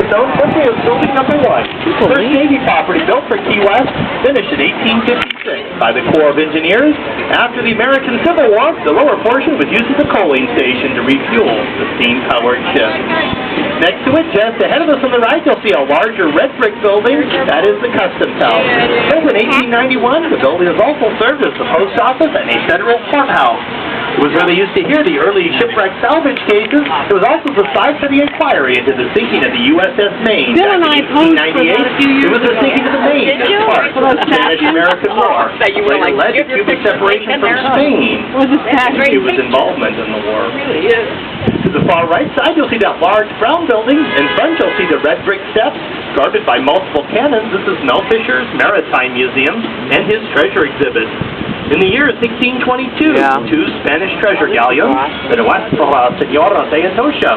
Known quickly as building number 1. First Navy property built for Key West, finished in 1856 by the Corps of Engineers. After the American Civil War, the lower portion was used as a coaling station to refuel the steam-powered ship. Next to it, just ahead of us on the right, you'll see a larger red brick building. That is the Customs House. Built in 1891, the building has also served as the post office and a federal courthouse. It was where they used to hear the early shipwreck salvage cases. It was also the site for the inquiry into the sinking of the USS Maine. Bill and I posed for that a few years ago. It was the sinking of the Maine as part of the Spanish-American War. Later led to Cuba's separation from Spain. Cuba's involvement in the war. To the far right side, you'll see that large brown building. In front, you'll see the red brick steps guarded by multiple cannons. This is Mel Fisher's Maritime Museum and his treasure exhibit. In the year 1622, two Spanish treasure galleons, the Nuestra Senora de Atocha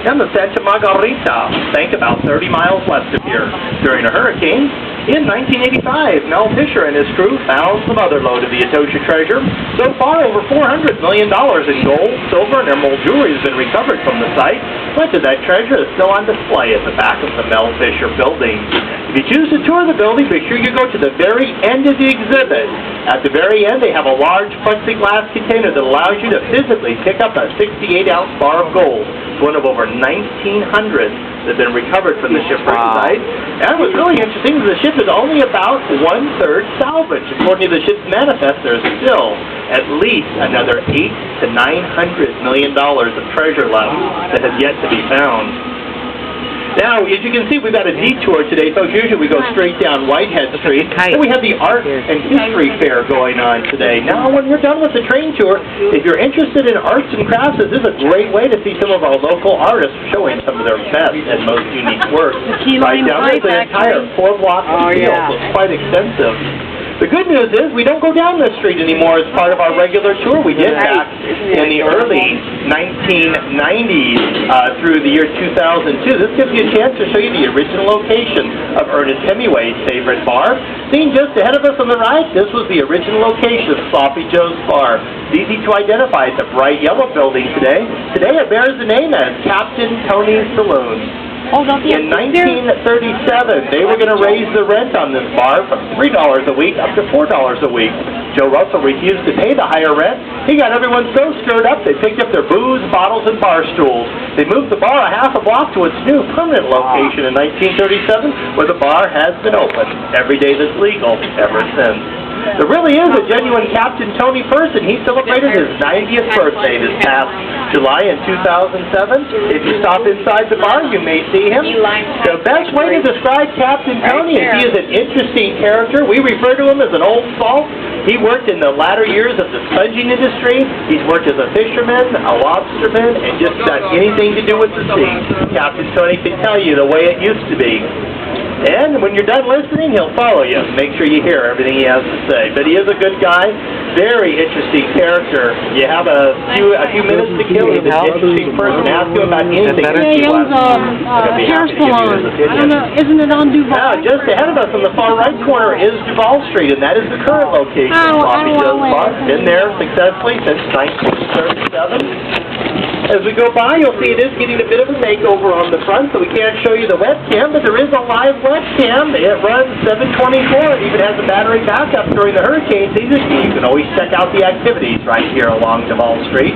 and the Santa Margarita, sank about 30 miles west of here. During a hurricane, in 1985, Mel Fisher and his crew found some other load of the Atocha treasure. So far, over $400 million in gold, silver, and emerald jewelry has been recovered from the site. Much of that treasure is still on display at the back of the Mel Fisher building. If you choose to tour the building, be sure you go to the very end of the exhibit. At the very end, they have a large plexiglass container that allows you to physically pick up a 68-ounce bar of gold. It's one of over 1,900 that have been recovered from the shipwreck site. And what's really interesting is the ship is only about 1/3 salvage. According to the ship's manifest, there's still at least another $800 to $900 million of treasure left that has yet to be found. Now, as you can see, we've got a detour today, folks. Usually we go straight down Whitehead Street, and we have the Art and History Fair going on today. Now, when you're done with the train tour, if you're interested in arts and crafts, this is a great way to see some of our local artists showing some of their best and most unique work. Right down there's an entire 4 blocks of field, so it's quite extensive. The good news is we don't go down this street anymore as part of our regular tour. We did back in the early 1990s through the year 2002. This gives you a chance to show you the original location of Ernest Hemingway's favorite bar. Seen just ahead of us on the right, this was the original location of Sloppy Joe's Bar. It's easy to identify. It's a bright yellow building today. Today it bears the name as Captain Tony's Saloon. In 1937, they were going to raise the rent on this bar from $3 a week up to $4 a week. Joe Russell refused to pay the higher rent. He got everyone so stirred up they picked up their booze, bottles, and bar stools. They moved the bar a half a block to its new permanent location in 1937, where the bar has been open every day that's legal ever since. There really is a genuine Captain Tony person. He celebrated his 90th birthday this past July in 2007. If you stop inside the bar, you may see him. The best way to describe Captain Tony is he is an interesting character. We refer to him as an old salt. He worked in the latter years of the sponging industry. He's worked as a fisherman, a lobsterman, and just done anything to do with the sea. Captain Tony can tell you the way it used to be. And when you're done listening, he'll follow you. Make sure you hear everything he has to say. But he is a good guy, very interesting character. You have a few minutes to kill. He's an interesting person. Ask him about anything. He owns a hair salon. Isn't it on Duval? Now, just ahead of us on the far right corner is Duval Street, and that is the current location of Sloppy Joe's Bar. Been there successfully since 1937. As we go by, you'll see it is getting a bit of a makeover on the front, so we can't show you the webcam, but there is a live webcam. It runs 7/24. It even has a battery backup during the hurricane season. You can always check out the activities right here along Duval Street.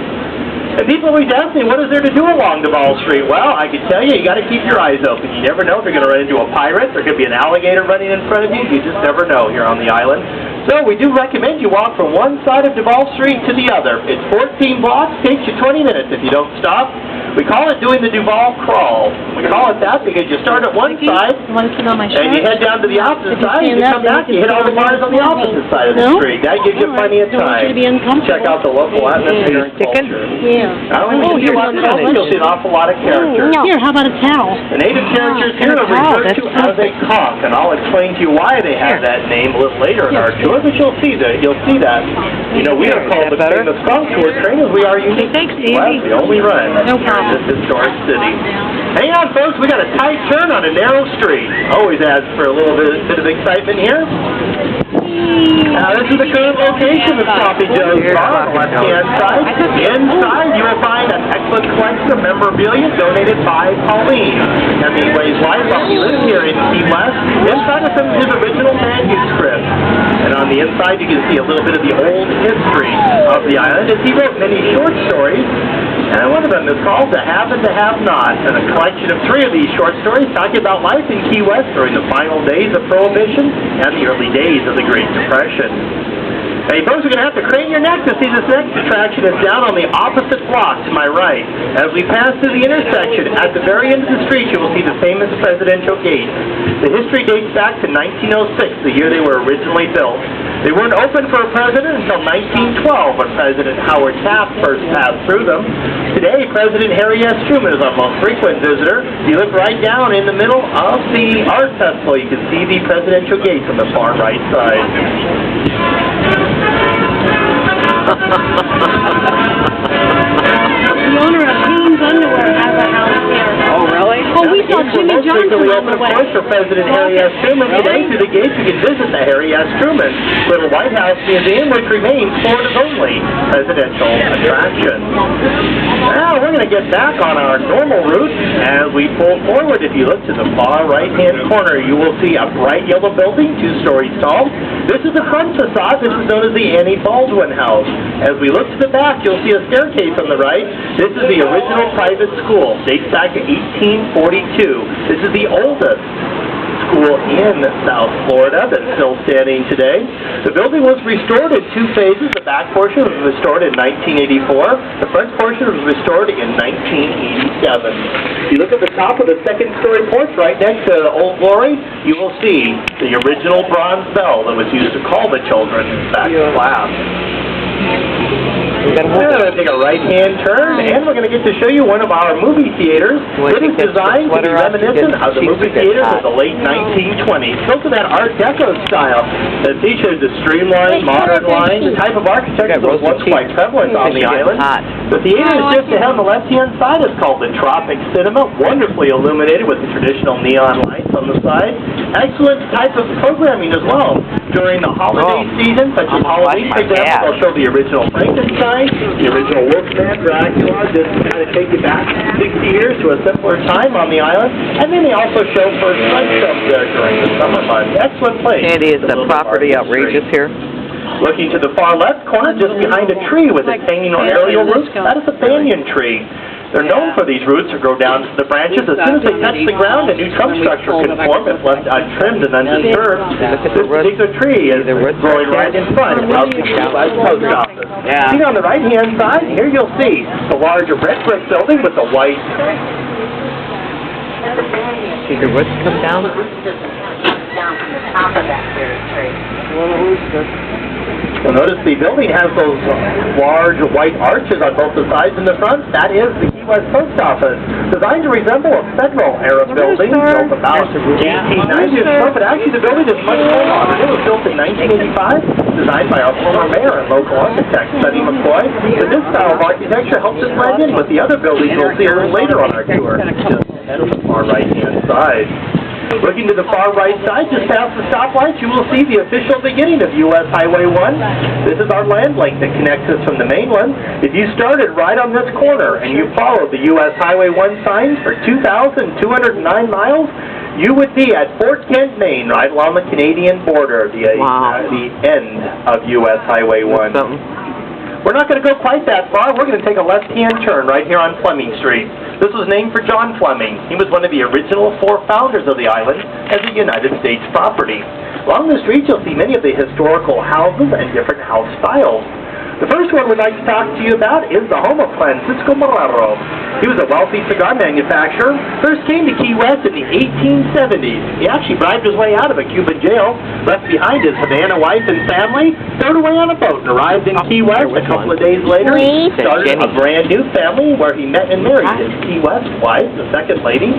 And people always ask me, what is there to do along Duval Street? Well, I can tell you, you got to keep your eyes open. You never know if you're going to run into a pirate. There could be an alligator running in front of you. You just never know here on the island. So we do recommend you walk from one side of Duval Street to the other. It's 14 blocks, takes you 20 minutes if you don't stop. We call it doing the Duval crawl. We call it that because you start at one side, and you head down to the opposite side, and you come back, you hit all the bars on the opposite side of the street. That gives you plenty of time. Check out the local atmosphere and culture. Not only will you see a lot of culture, you'll see an awful lot of character. Here, how about a towel? The native characters here are referred to as a conch, and I'll explain to you why they have that name a little later in our tour, but you'll see that. You know, we are called the famous conch tour train as we are unique. Well, we only run in this historic city. Hang on, folks. We got a tight turn on a narrow street. Always adds for a little bit of excitement here. Now, this is the current location of Sloppy Joe's Bar on the left-hand side. Inside, you will find an excellent collection of memorabilia donated by Pauline. Hemingway's wife, while he lived here in Key West. Inside are some of his original manuscripts. And on the inside, you can see a little bit of the old history of the island, as he wrote many short stories. And one of them is called The Have and the Have Not, and a collection of 3 of these short stories talking about life in Key West during the final days of Prohibition and the early days of the Great Depression. Hey, folks, we're going to have to crane your neck to see this next attraction. Is down on the opposite block to my right. As we pass through the intersection, at the very end of the street, you will see the famous presidential gate. The history dates back to 1906, the year they were originally built. They weren't open for a president until 1912, when President Howard Taft first passed through them. Today, President Harry S. Truman is our most frequent visitor. You look right down in the middle of the art festival. You can see the presidential gates on the far right side. The owner of Hanes Underwear has a house here. Oh, really? Oh, we saw Jimmy Johnson on the way. For President Harry S. Truman. Today, through the gates, you can visit the Harry S. Truman Little White House Museum, which remains Florida's only presidential attraction. Now, we're going to get back on our normal route as we pull forward. If you look to the far right-hand corner, you will see a bright yellow building, 2 stories tall. This is the front facade. This is known as the Annie Baldwin House. As we look to the back, you'll see a staircase on the right. This is the original private school. Dates back to 1842. This is the oldest school in South Florida that's still standing today. The building was restored in 2 phases. The back portion was restored in 1984. The front portion was restored in 1987. If you look at the top of the 2nd-story porch right next to Old Glory, you will see the original bronze bell that was used to call the children back to class. We're going to take a right-hand turn, and we're going to get to show you one of our movie theaters. It is designed to be reminiscent of the movie theaters of the late 1920s, built in that Art Deco style that features the streamlined, modern line, the type of architecture that was once quite prevalent on the island. The theater is just ahead on the left-hand side. It's called the Tropic Cinema, wonderfully illuminated with the traditional neon lights on the side. Excellent type of programming as well. During the holiday season, such as Halloween, for example, they'll show the original Frankenstein, the original Wolfman, Dracula, just to kind of take you back 60 years to a simpler time on the island. And then they also show first night films there during the summer months. Excellent place. Andy, is the property outrageous here? Looking to the far left corner, just behind a tree with its hanging or aerial roots, that is a banyan tree. They're known for these roots to grow down to the branches. As soon as they touch the ground, a new trunk structure can form if left untrimmed and undisturbed. This particular tree is growing right in front of the U.S. Post Office. See on the right-hand side, here you'll see the large red brick building with the white. See the roots come down? You'll notice the building has those large white arches on both the sides and the front. That is the Key West Post Office, designed to resemble a federal-era building built about 1890. But actually, the building is much more modern. It was built in 1985, designed by our former mayor and local architect, Sonny McCoy. But this style of architecture helps it blend in with the other buildings you'll see a little later on our tour, just ahead of the far right-hand side. Looking to the far right side, just past the stoplights, you will see the official beginning of U.S. Highway 1. This is our land link that connects us from the main one. If you started right on this corner and you followed the U.S. Highway 1 signs for 2,209 miles, you would be at Fort Kent, Maine, right along the Canadian border, the end of U.S. Highway 1. We're not going to go quite that far. We're going to take a left-hand turn right here on Fleming Street. This was named for John Fleming. He was one of the original 4 founders of the island as a United States property. Along the street, you'll see many of the historical houses and different house styles. The first one we'd like to talk to you about is the home of Francisco Marrero. He was a wealthy cigar manufacturer, first came to Key West in the 1870s. He actually bribed his way out of a Cuban jail, left behind his Havana wife and family, stowed away on a boat, and arrived in Key West a couple of days later. He started a brand new family where he met and married his Key West wife, the second lady.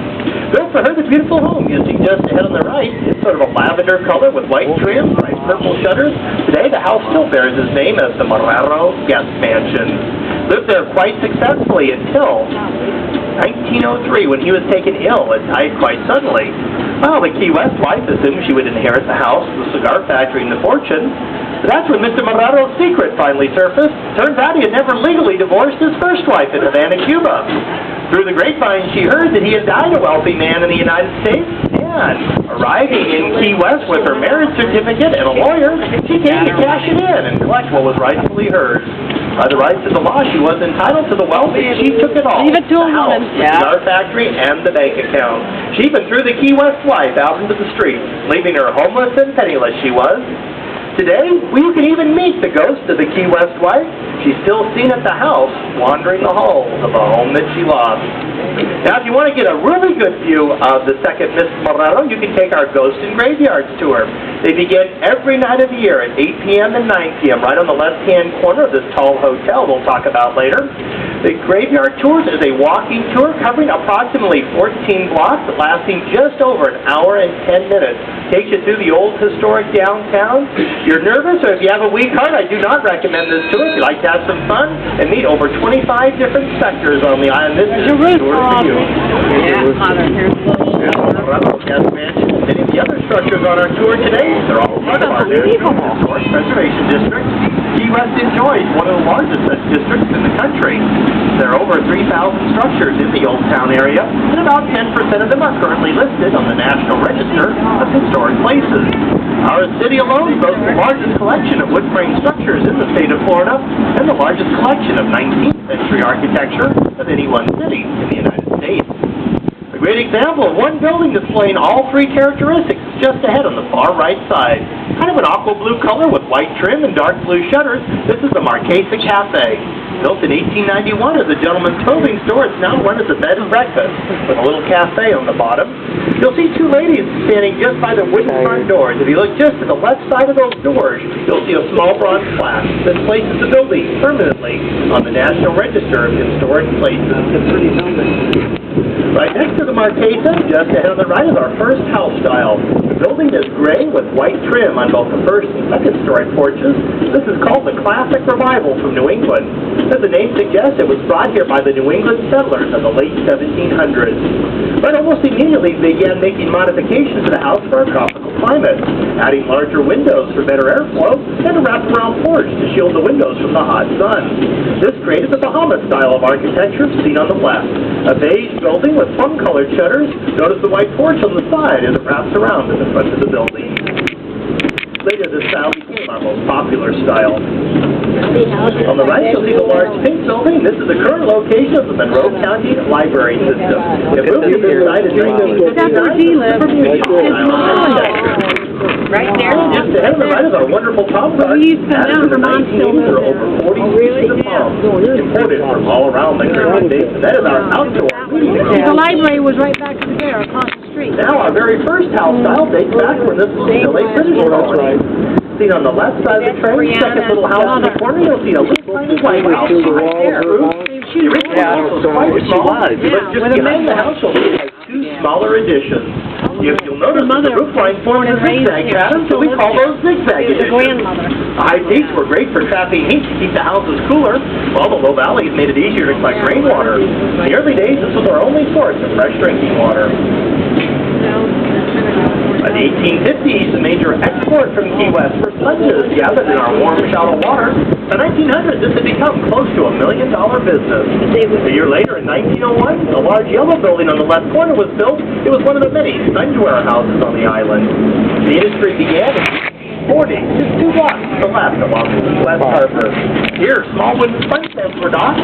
Built for her the beautiful home you see just ahead on the right. It's sort of a lavender color with white trim, bright purple shutters. Today the house still bears his name as the Marrero Guest Mansion. Lived there quite successfully until 1903 when he was taken ill and died quite suddenly. Well, the Key West wife assumed she would inherit the house, the cigar factory, and the fortune. But that's when Mr. Marrado's secret finally surfaced. Turns out he had never legally divorced his first wife in Havana, Cuba. Through the grapevine, she heard that he had died a wealthy man in the United States, and arriving in Key West with her marriage certificate and a lawyer, she came to cash it in and collect what was rightfully hers. By the rights of the law, she was entitled to the wealth, and she took it all. Leave it to the a house, woman. the cigar factory, and the bank account. She even threw the Key West wife out into the streets, leaving her homeless and penniless she was. Today, you can even meet the ghost of the Key West wife. She's still seen at the house, wandering the halls of a home that she lost. Now, if you want to get a really good view of the second Miss Marrado, you can take our Ghost and Graveyards tour. They begin every night of the year at 8 p.m. and 9 p.m. right on the left-hand corner of this tall hotel we'll talk about later. The Graveyard Tours is a walking tour covering approximately 14 blocks, lasting just over an hour and 10 minutes. Takes you through the old historic downtown. If you're nervous or if you have a weak heart, I do not recommend this tour. If you like to have some fun and meet over 25 different sectors on the island, this is the tour for you. As mentioned, many of the other structures on our tour today, they're all part of our new Historic Preservation District. Key West enjoys one of the largest such districts in the country. There are over 3,000 structures in the Old Town area, and about 10% of them are currently listed on the National Register of Historic Places. Our city alone boasts the largest collection of wood frame structures in the state of Florida, and the largest collection of 19th century architecture of any one city in the United States. A great example of one building displaying all three characteristics is just ahead on the far right side. Kind of an aqua blue color with white trim and dark blue shutters, this is the Marquesa Cafe. Built in 1891 as a gentleman's clothing store, it's now run as a bed and breakfast with a little cafe on the bottom. You'll see two ladies standing just by the wooden front doors. If you look just to the left side of those doors, you'll see a small bronze plaque that places the building permanently on the National Register of Historic Places. It's a pretty building. Right next to the Marquesa, just ahead on the right, is our first house style. The building is gray with white trim on both the first and second story porches. This is called the Classic Revival from New England. As the name suggests, it was brought here by the New England settlers in the late 1700s. But almost immediately they began making modifications to the house for a tropical climate, adding larger windows for better airflow and a wraparound porch to shield the windows from the hot sun. This created the Bahama style of architecture seen on the left. A beige building with plum-colored shutters. Notice the white porch on the side as it wraps around in the front of the building. Later, this style became our most popular style. On the right, you'll see the large pink building. This is the current location of the Monroe County Library System. It moved to this site in 1959. That's where he lives. Right there? Just ahead of the right is our wonderful palm garden. We used to Added know to the Vermont still 1980s, there are lives over 40 species of palms imported from all around the Caribbean Basin. That is our outdoor meeting room. The library was right back there, across the street. Now, our very first house style dates back when this was still a British colony. Seen on the left side of the train, second little house in the corner, you'll see a little tiny white house right there. The original house was quite small, but just behind the house you'll see two smaller additions. You'll notice that the roof line forms a zigzag pattern, so we call those zigzag additions. The high peaks were great for trapping heat to keep the houses cooler, while the low valleys made it easier to collect rainwater. In the early days, this was our only source of fresh drinking water. By the 1850s, the major export from Key West were sponges gathered in our warm, shallow water. By 1900, this had become close to $1 million business. A year later, in 1901, the large yellow building on the left corner was built. It was one of the many sponge warehouses on the island. The industry began in 1940, just 2 blocks to the left along the Key West Harbor. Here, small wooden sponge beds were docked.